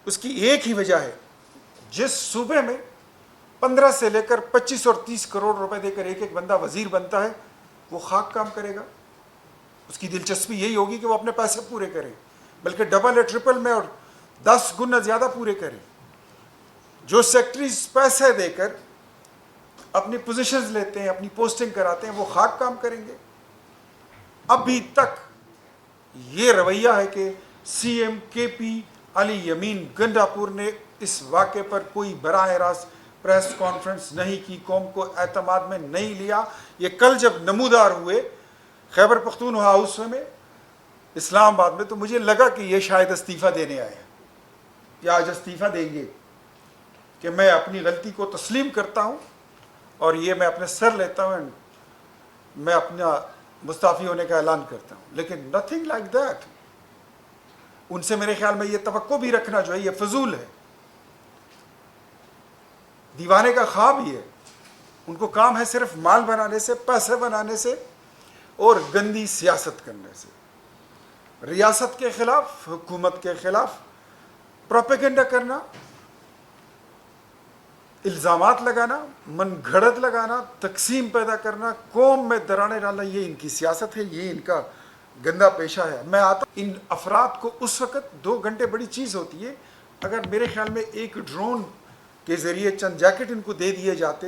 اس کی ایک ہی وجہ ہے، جس صوبے میں 15 سے لے کر 25 اور 30 کروڑ روپے دے کر ایک ایک بندہ وزیر بنتا ہے، وہ خاک کام کرے گا. اس کی دلچسپی یہی ہوگی کہ وہ اپنے پیسے پورے کرے، بلکہ ڈبل یا ٹرپل میں اور 10 گنا زیادہ پورے کرے. جو سیکٹریز پیسے دے کر اپنی پوزیشنز لیتے ہیں، اپنی پوسٹنگ کراتے ہیں، وہ خاک کام کریں گے. ابھی تک یہ رویہ ہے کہ سی ایم کے پی علی یمین گنڈاپور نے اس واقعے پر کوئی براہ راست پریس کانفرنس نہیں کی، قوم کو اعتماد میں نہیں لیا. یہ کل جب نمودار ہوئے خیبر پختونخوا ہاؤس میں اسلام آباد میں، تو مجھے لگا کہ یہ شاید استعفیٰ دینے آئے ہیں یا آج استعفیٰ دیں گے، کہ میں اپنی غلطی کو تسلیم کرتا ہوں اور یہ میں اپنے سر لیتا ہوں، میں اپنا مستعفی ہونے کا اعلان کرتا ہوں. لیکن نتھنگ لائک دیٹ. ان سے میرے خیال میں یہ توقع بھی رکھنا جو ہے یہ فضول ہے. دیوانے کا خواب ہی ہے. ان کو کام ہے صرف مال بنانے سے، پیسے بنانے سے اور گندی سیاست کرنے سے، ریاست کے خلاف، حکومت کے خلاف پروپیگنڈا کرنا، الزامات لگانا، من گھڑت لگانا، تقسیم پیدا کرنا، قوم میں دراڑیں ڈالنا. یہ ان کی سیاست ہے، یہ ان کا گندا پیشہ ہے. میں آتا ان افراد کو اس وقت 2 گھنٹے بڑی چیز ہوتی ہے. اگر میرے خیال میں ایک ڈرون کے ذریعے چند جیکٹ ان کو دے دیے جاتے،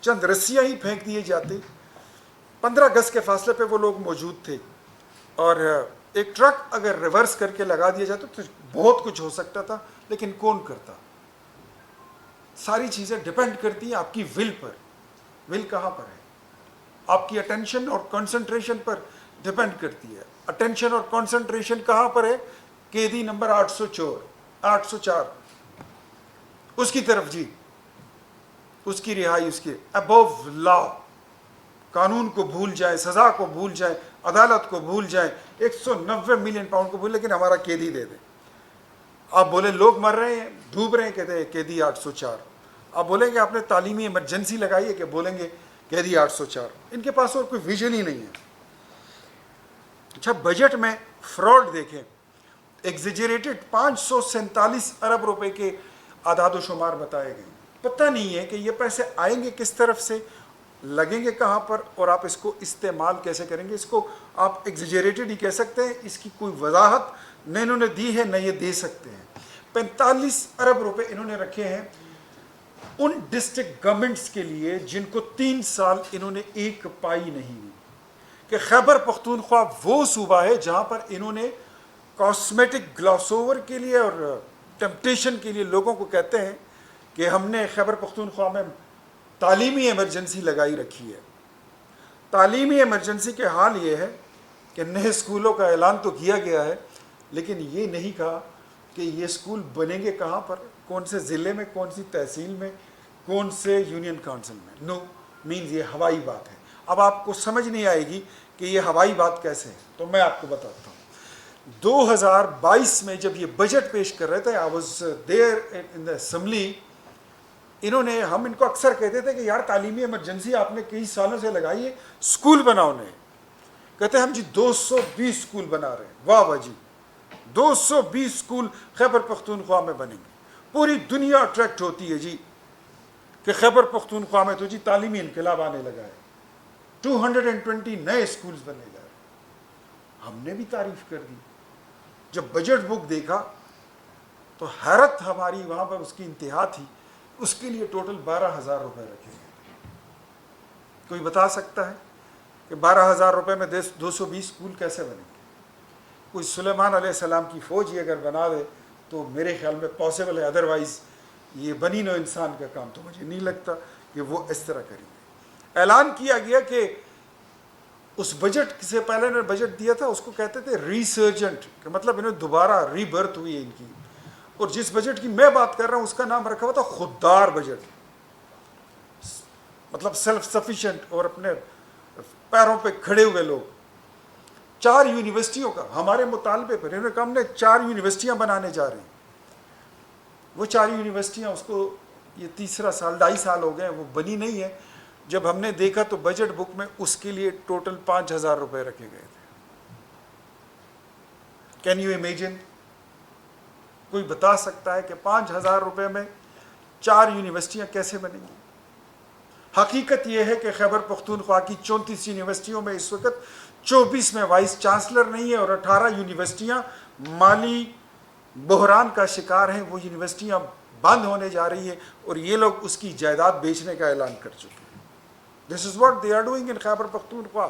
چند رسیاں ہی پھینک دیے جاتے، 15 گز کے فاصلے پہ وہ لوگ موجود تھے، اور ایک ٹرک اگر ریورس کر کے لگا دیا جاتا تو بہت کچھ ہو سکتا تھا. لیکن کون کرتا؟ ساری چیزیں ڈیپینڈ کرتی ہیں آپ کی ول پر. ول کہاں پر ہے؟ آپ کی اٹینشن اور کنسنٹریشن پر ڈیپینڈ کرتی ہے. اٹینشن اور کنسنٹریشن کہاں پر ہے؟ قیدی نمبر 804 اس کی طرف جی، اس کی رہائی، اس کے ابو لا، قانون کو بھول جائیں، سزا کو بھول جائیں، عدالت کو بھول جائیں، 190 ملین پاؤنڈ کو بھول، لیکن ہمارا قیدی دے دیں. آپ بولے لوگ مر رہے ہیں، ڈوب رہے ہیں، کہتے ہیں قیدی 804. آپ بولیں گے آپ نے تعلیمی ایمرجنسی لگائی ہے، کہ بولیں گے قیدی 804. ان کے پاس اور کوئی ویژن ہی نہیں ہے. اچھا، بجٹ میں فراڈ دیکھیں، ایگزیجریٹڈ 547 ارب روپے کے اعداد و شمار بتائے گئے. پتہ نہیں ہے کہ یہ پیسے آئیں گے کس طرف سے، لگیں گے کہاں پر، اور آپ اس کو استعمال کیسے کریں گے. اس کو آپ ایگزیجریٹڈ ہی کہہ سکتے ہیں. اس کی کوئی وضاحت نہ انہوں نے دی ہے، نہ یہ دے سکتے ہیں. 45 ارب روپے انہوں نے رکھے ہیں ان ڈسٹرکٹ گورنمنٹس کے لیے جن کو 3 سال انہوں نے ایک پائی نہیں ہوئی. کہ خیبر پختونخوا وہ صوبہ ہے جہاں پر انہوں نے کاسمیٹک گلاس اوور کے لیے اور ٹیمپٹیشن کے لیے لوگوں کو کہتے ہیں کہ ہم نے خیبر پختونخوا میں تعلیمی ایمرجنسی لگائی رکھی ہے. تعلیمی ایمرجنسی کے حال یہ ہے کہ نئے اسکولوں کا اعلان تو کیا گیا ہے، لیکن یہ نہیں کہا کہ یہ اسکول بنیں گے کہاں پر، کون سے ضلع میں، کون سی تحصیل میں، کون سے یونین کونسل میں. نو مینز یہ ہوائی بات ہے. اب آپ کو سمجھ نہیں آئے گی کہ یہ ہوائی بات کیسے ہے، تو میں آپ کو بتاتا ہوں. 2022 میں جب یہ بجٹ پیش کر رہے تھے، I was there in the assembly, انہوں نے، ہم ان کو اکثر کہتے تھے کہ یار تعلیمی ایمرجنسی آپ نے کئی سالوں سے لگائی ہے، اسکول بناؤ نے. کہتے ہیں ہم جی 220 اسکول بنا رہے ہیں. واہ واہ جی، 220 اسکول خیبر پختونخوا میں بنیں گے. پوری دنیا اٹریکٹ ہوتی ہے جی کہ خیبر پختونخوا میں تو جی تعلیمی انقلاب آنے لگا ہے، 220 نئے اسکولز بننے جا رہے ہیں. ہم نے بھی تعریف کر دی. جب بجٹ بک دیکھا تو حیرت ہماری وہاں پر اس کی انتہا تھی. اس کے لیے ٹوٹل 12,000 روپے رکھے گئے. کوئی بتا سکتا ہے کہ 12,000 روپے میں 220 اسکول کیسے بنیں گے؟ کوئی سلیمان علیہ السلام کی فوج ہی اگر بنا دے تو میرے خیال میں پاسبل ہے. ادروائز یہ بنی نو انسان کا کام تو مجھے نہیں لگتا کہ وہ اس طرح کریں گے. اعلان کیا گیا کہ اس بجٹ سے پہلے نے بجٹ دیا تھا، اس کو کہتے تھے ریسرجنٹ، کہ مطلب انہیں دوبارہ ری برتھ ہوئی ہے ان کی. اور جس بجٹ کی میں بات کر رہا ہوں اس کا نام رکھا ہوا تھا خوددار بجٹ، مطلب سیلف سفیشینٹ اور اپنے پیروں پہ کھڑے ہوئے لوگ. 4 یونیورسٹیوں کا ہمارے مطالبے پر انہوں نے کہا ہم نے 4 یونیورسٹیاں بنانے جا رہے ہیں. وہ 4 یونیورسٹیاں اس کو یہ تیسرا سال 2.5 سال ہو گئے وہ بنی نہیں ہے. جب ہم نے دیکھا تو بجٹ بک میں اس کے لیے ٹوٹل 5,000 روپے رکھے گئے تھے. Can you imagine? کوئی بتا سکتا ہے کہ 5,000 روپے میں 4 یونیورسٹیاں کیسے بنیں گی؟ حقیقت یہ ہے کہ خیبر پختونخوا کی 34 یونیورسٹیوں میں اس وقت 24 میں وائس چانسلر نہیں ہے اور 18 یونیورسٹیاں مالی بحران کا شکار ہیں. وہ یونیورسٹیاں بند ہونے جا رہی ہیں اور یہ لوگ اس کی جائیداد بیچنے کا اعلان کر چکے ہیں. This is what they are doing in Khyber Pakhtunkhwa.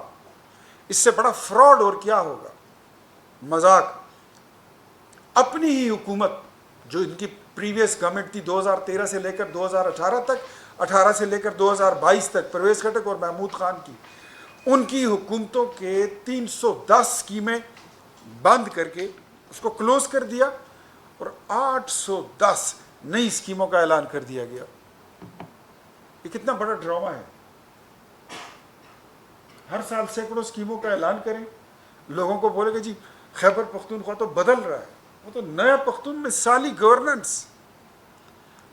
اس سے بڑا فراڈ اور کیا ہوگا؟ مذاق. اپنی ہی حکومت جو ان کی پریویس گورنمنٹ تھی 2013 سے لے کر 2018 تک، 18 سے لے کر 2022 تک، پرویز خٹک اور محمود خان کی، ان کی حکومتوں کے 310 اسکیمیں بند کر کے اس کو کلوز کر دیا اور 810 نئی اسکیموں کا اعلان کر دیا گیا. یہ کتنا بڑا ڈرامہ ہے. ہر سال سینکڑوں اسکیموں کا اعلان کریں، لوگوں کو بولے کہ جی خیبر پختونخوا تو بدل رہا ہے، وہ تو نیا پختون میں سالی گورننس.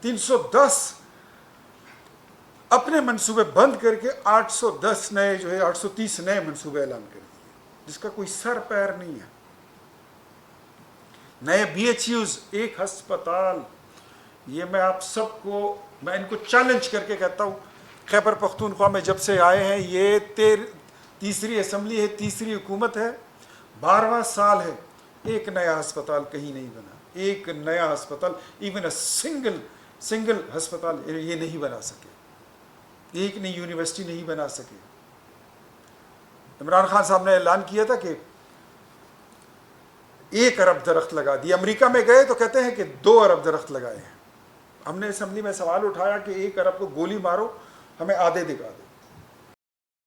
310 اپنے منصوبے بند کر کے 810 نئے جو ہے 830 نئے منصوبے اعلان کر دیے جس کا کوئی سر پیر نہیں ہے. نئے BHUs، ایک ہسپتال. یہ میں آپ سب کو، میں ان کو چیلنج کر کے کہتا ہوں، خیبر پختونخوا میں جب سے آئے ہیں یہ تیسری اسمبلی ہے، تیسری حکومت ہے، 12واں سال ہے، ایک نیا ہسپتال کہیں نہیں بنا. ایک نیا ہسپتال، ایون اے سنگل ہسپتال یہ نہیں بنا سکے. ایک نئی یونیورسٹی نہیں بنا سکے. عمران خان صاحب نے اعلان کیا تھا کہ 1 ارب درخت لگا دیے. امریکہ میں گئے تو کہتے ہیں کہ 2 ارب درخت لگائے ہیں. ہم نے اسمبلی میں سوال اٹھایا کہ 1 ارب کو گولی مارو، ہمیں آدھے دکھا دو.